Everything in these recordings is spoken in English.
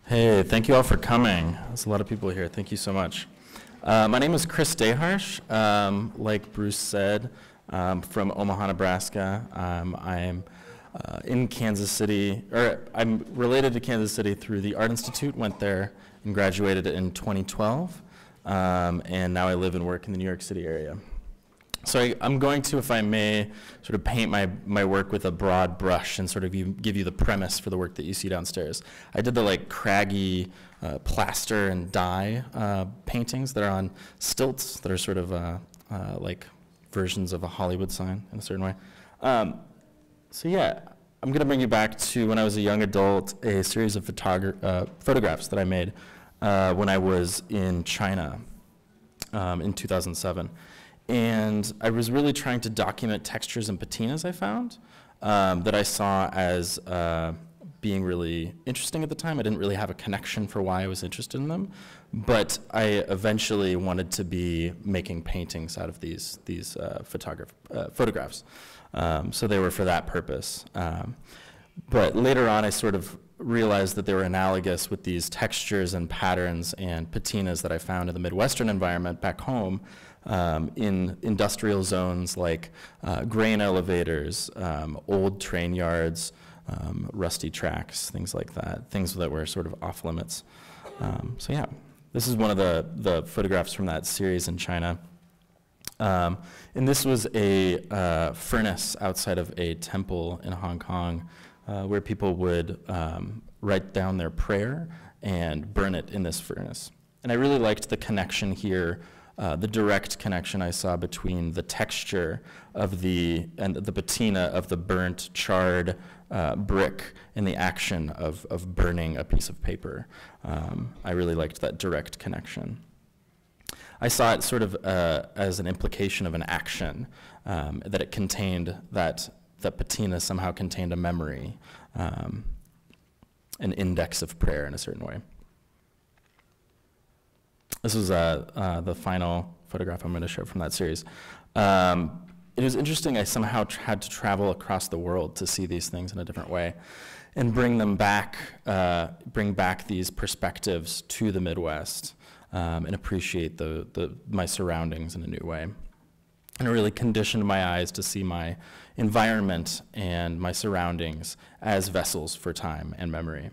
Hey, thank you all for coming. There's a lot of people here. Thank you so much. My name is Chris Daharsh. Like Bruce said, from Omaha, Nebraska. I'm in Kansas City, or I'm related to Kansas City through the Art Institute, went there and graduated in 2012. And now I live and work in the New York City area. So I'm going to, if I may, sort of paint my work with a broad brush and sort of give you the premise for the work that you see downstairs. I did the like craggy plaster and dye paintings that are on stilts that are sort of like versions of a Hollywood sign in a certain way. So yeah, I'm going to bring you back to when I was a young adult, a series of photographs that I made when I was in China in 2007. And I was really trying to document textures and patinas I found that I saw as being really interesting at the time. I didn't really have a connection for why I was interested in them, but I eventually wanted to be making paintings out of these photographs. So they were for that purpose. But later on, I sort of realized that they were analogous with these textures and patterns and patinas that I found in the Midwestern environment back home, in industrial zones like grain elevators, old train yards, rusty tracks, things like that, things that were sort of off limits. So yeah, this is one of the photographs from that series in China. And this was a furnace outside of a temple in Hong Kong where people would write down their prayer and burn it in this furnace. And I really liked the connection here, the direct connection I saw between the texture of the patina of the burnt, charred brick and the action of burning a piece of paper. I really liked that direct connection. I saw it sort of as an implication of an action, that it contained, that patina somehow contained a memory, an index of prayer in a certain way. This was the final photograph I'm going to show from that series. It was interesting, I somehow had to travel across the world to see these things in a different way and bring back these perspectives to the Midwest and appreciate my surroundings in a new way. And it really conditioned my eyes to see my environment and my surroundings as vessels for time and memory.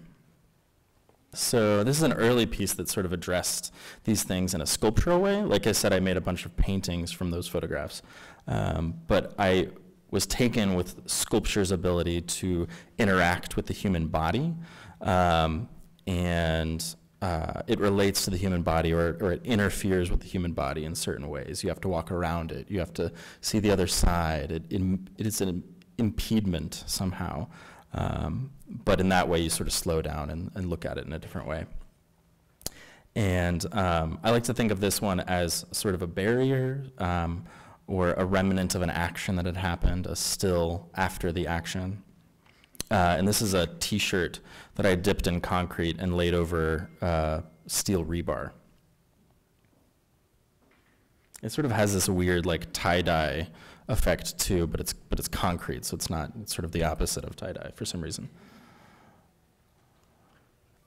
So this is an early piece that sort of addressed these things in a sculptural way. Like I said, I made a bunch of paintings from those photographs. But I was taken with sculpture's ability to interact with the human body. It relates to the human body, or it interferes with the human body in certain ways. You have to walk around it. You have to see the other side. It is an impediment somehow. But in that way, you sort of slow down and look at it in a different way. And I like to think of this one as sort of a barrier or a remnant of an action that had happened, a still after the action. And this is a T-shirt that I dipped in concrete and laid over steel rebar. It sort of has this weird like tie-dye effect too, but it's concrete, so it's sort of the opposite of tie-dye for some reason.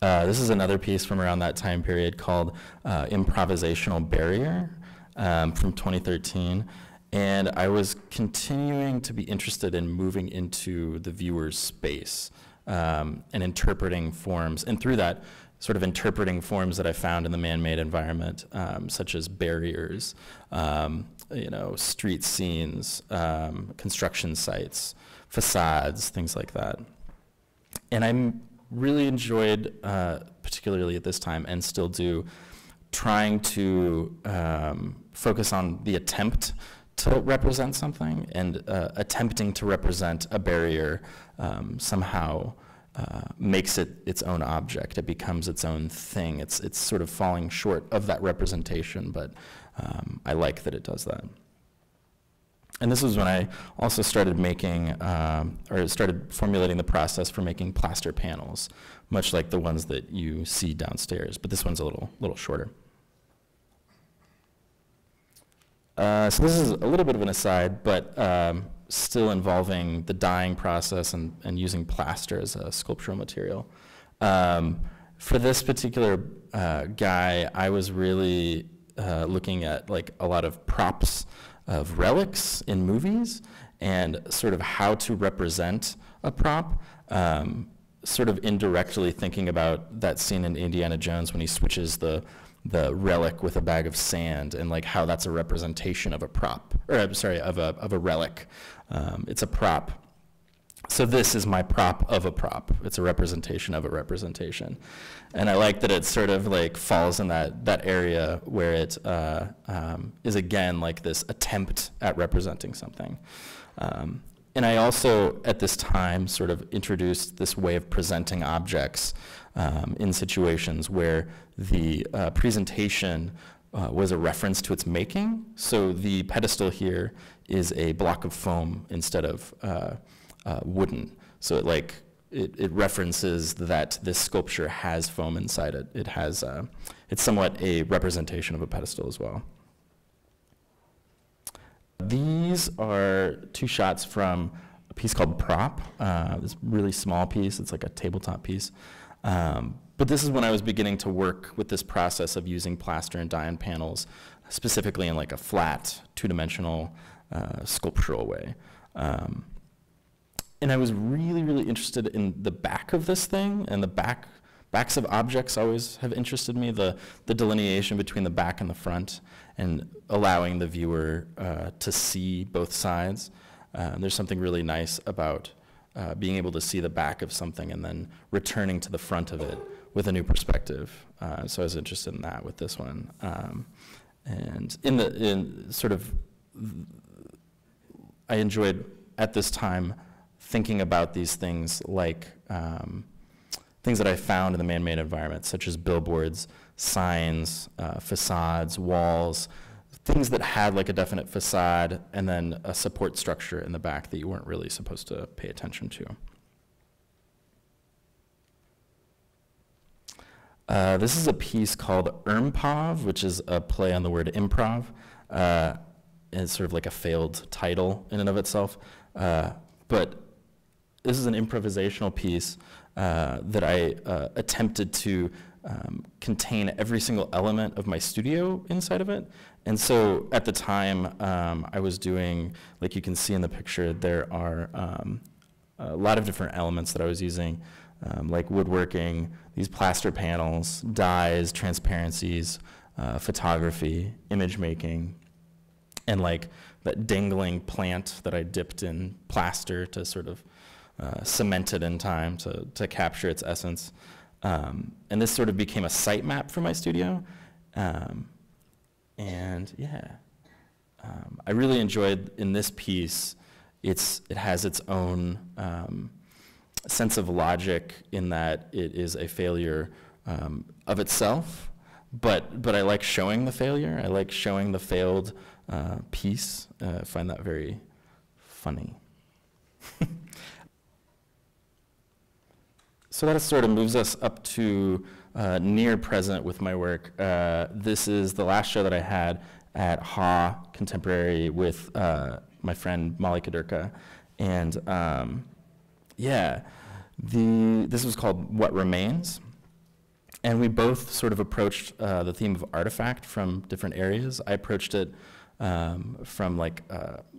This is another piece from around that time period called Improvised Barrier from 2013. And I was continuing to be interested in moving into the viewer's space and interpreting forms, and through that, sort of interpreting forms that I found in the man-made environment, such as barriers, street scenes, construction sites, facades, things like that. And I really enjoyed, particularly at this time, and still do, trying to focus on the attempt to represent something, and attempting to represent a barrier somehow makes it its own object. It becomes its own thing. It's sort of falling short of that representation, but I like that it does that. And this was when I also started making, or started formulating the process for making plaster panels, much like the ones that you see downstairs, but this one's a little shorter. So this is a little bit of an aside, but still involving the dyeing process and using plaster as a sculptural material. For this particular guy, I was really looking at like a lot of props of relics in movies and sort of how to represent a prop, sort of indirectly thinking about that scene in Indiana Jones when he switches the relic with a bag of sand, and like how that's a representation of a prop, or I'm sorry, of a relic. It's a prop. So this is my prop of a prop. It's a representation of a representation. And I like that it sort of like falls in that area where it is again like this attempt at representing something. And I also, at this time, sort of introduced this way of presenting objects in situations where the presentation was a reference to its making. So the pedestal here is a block of foam instead of wooden. So it references that this sculpture has foam inside it. It's somewhat a representation of a pedestal as well. These are two shots from a piece called Prop, this really small piece. It's like a tabletop piece. But this is when I was beginning to work with this process of using plaster and die-in panels, specifically in like a flat, two-dimensional sculptural way. And I was really, really interested in the back of this thing, and the backs of objects always have interested me, the delineation between the back and the front, and allowing the viewer to see both sides. There's something really nice about being able to see the back of something and then returning to the front of it with a new perspective. So I was interested in that with this one. And I enjoyed at this time thinking about these things like things that I found in the man-made environment, such as billboards, signs, facades, walls, things that had like a definite facade and then a support structure in the back that you weren't really supposed to pay attention to. This is a piece called Impove, which is a play on the word improv. It's sort of like a failed title in and of itself. But this is an improvisational piece that I attempted to contain every single element of my studio inside of it. And so at the time, I was doing, like you can see in the picture, there are a lot of different elements that I was using, like woodworking, these plaster panels, dyes, transparencies, photography, image making, and like that dangling plant that I dipped in plaster to sort of cement it in time to capture its essence. And this sort of became a site map for my studio. And yeah, I really enjoyed in this piece, it has its own sense of logic in that it is a failure of itself, but I like showing the failure. I like showing the failed piece. I find that very funny. So that sort of moves us up to near present with my work. This is the last show that I had at Ha Contemporary with my friend Molly Kadirka. And yeah, this was called What Remains. And we both sort of approached the theme of artifact from different areas. I approached it from like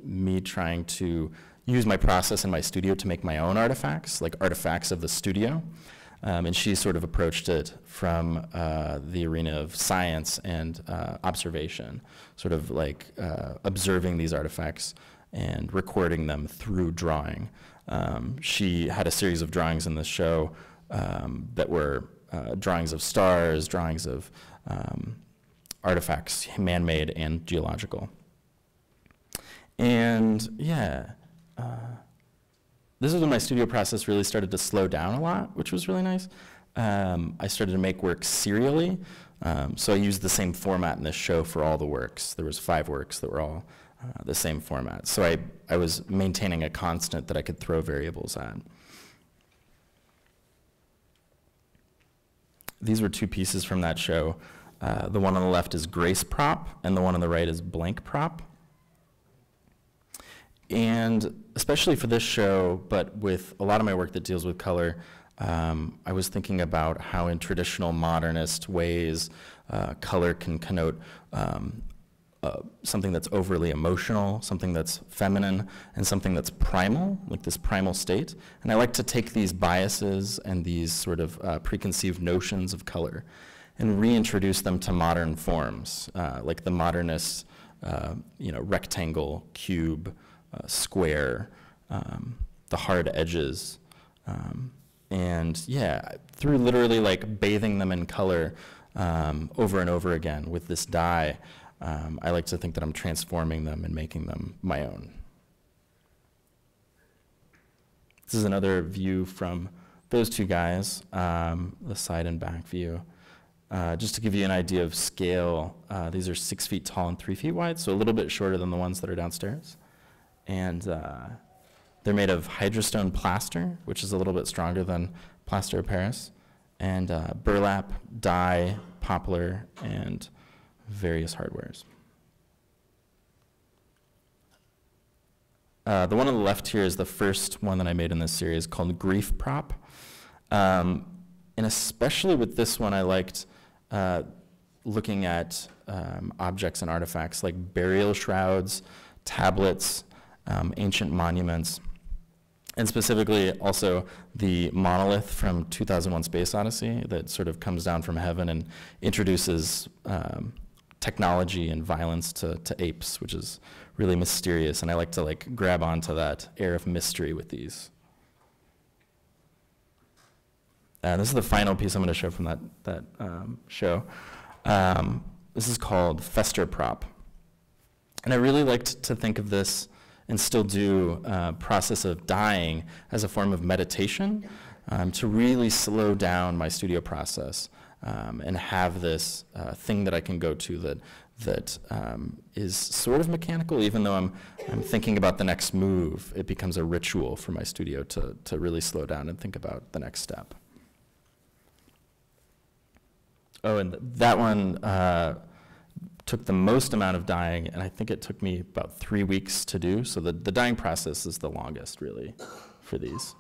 me trying to use my process in my studio to make my own artifacts, like artifacts of the studio. And she sort of approached it from the arena of science and observation, sort of like observing these artifacts and recording them through drawing. She had a series of drawings in this show that were drawings of stars, drawings of artifacts, man-made and geological. And yeah, this is when my studio process really started to slow down a lot, which was really nice. I started to make work serially, so I used the same format in this show for all the works. There was 5 works that were all the same format. So I was maintaining a constant that I could throw variables at. These were 2 pieces from that show. The one on the left is Grace Prop, and the one on the right is Blank Prop. And especially for this show, but with a lot of my work that deals with color, I was thinking about how in traditional modernist ways, color can connote something that's overly emotional, something that's feminine, and something that's primal, like this primal state. And I like to take these biases and these sort of preconceived notions of color and reintroduce them to modern forms, like the modernist, rectangle, cube, square, the hard edges. And yeah, through literally like bathing them in color over and over again with this dye, I like to think that I'm transforming them and making them my own. This is another view from those two guys, the side and back view. Just to give you an idea of scale, these are 6 feet tall and 3 feet wide, so a little bit shorter than the ones that are downstairs. And they're made of hydrostone plaster, which is a little bit stronger than plaster of Paris, and burlap, dye, poplar, and various hardwares. The one on the left here is the first one that I made in this series called Grief Prop. And especially with this one, I liked looking at objects and artifacts like burial shrouds, tablets, ancient monuments, and specifically also the monolith from 2001: Space Odyssey that sort of comes down from heaven and introduces technology and violence to apes, which is really mysterious, and I like to like grab onto that air of mystery with these. This is the final piece I'm going to show from that show. This is called Fester Prop, and I really liked to think of this and still do process of dyeing as a form of meditation to really slow down my studio process. And have this thing that I can go to that is sort of mechanical, even though I'm thinking about the next move. It becomes a ritual for my studio to really slow down and think about the next step. Oh, and that one took the most amount of dyeing, and I think it took me about 3 weeks to do. So the dyeing process is the longest, really, for these.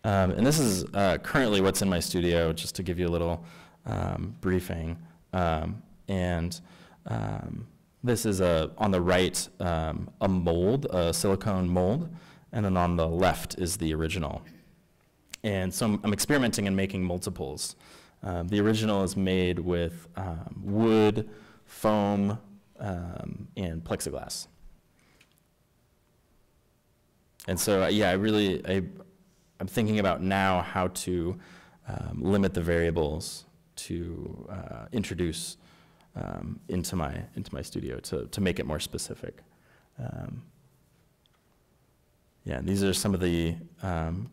And this is currently what's in my studio, just to give you a little briefing. This is on the right, a mold, a silicone mold, and then on the left is the original. And so I'm experimenting and making multiples. The original is made with wood, foam, and plexiglass. And so, yeah, I'm thinking about now how to limit the variables to introduce into my studio to make it more specific. Yeah, these are some of the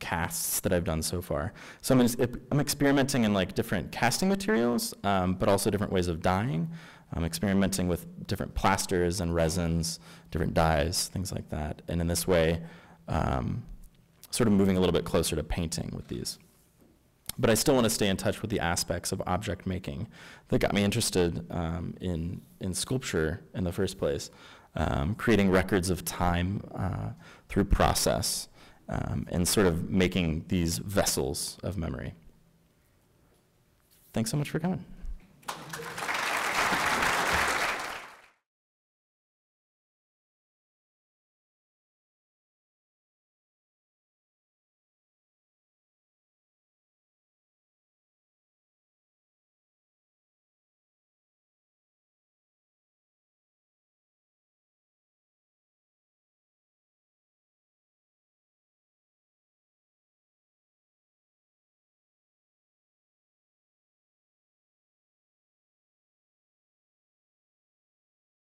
casts that I've done so far. So I'm experimenting in like different casting materials, but also different ways of dyeing. I'm experimenting with different plasters and resins, different dyes, things like that. And in this way, sort of moving a little bit closer to painting with these. But I still want to stay in touch with the aspects of object making that got me interested in sculpture in the first place, creating records of time through process, and sort of making these vessels of memory. Thanks so much for coming.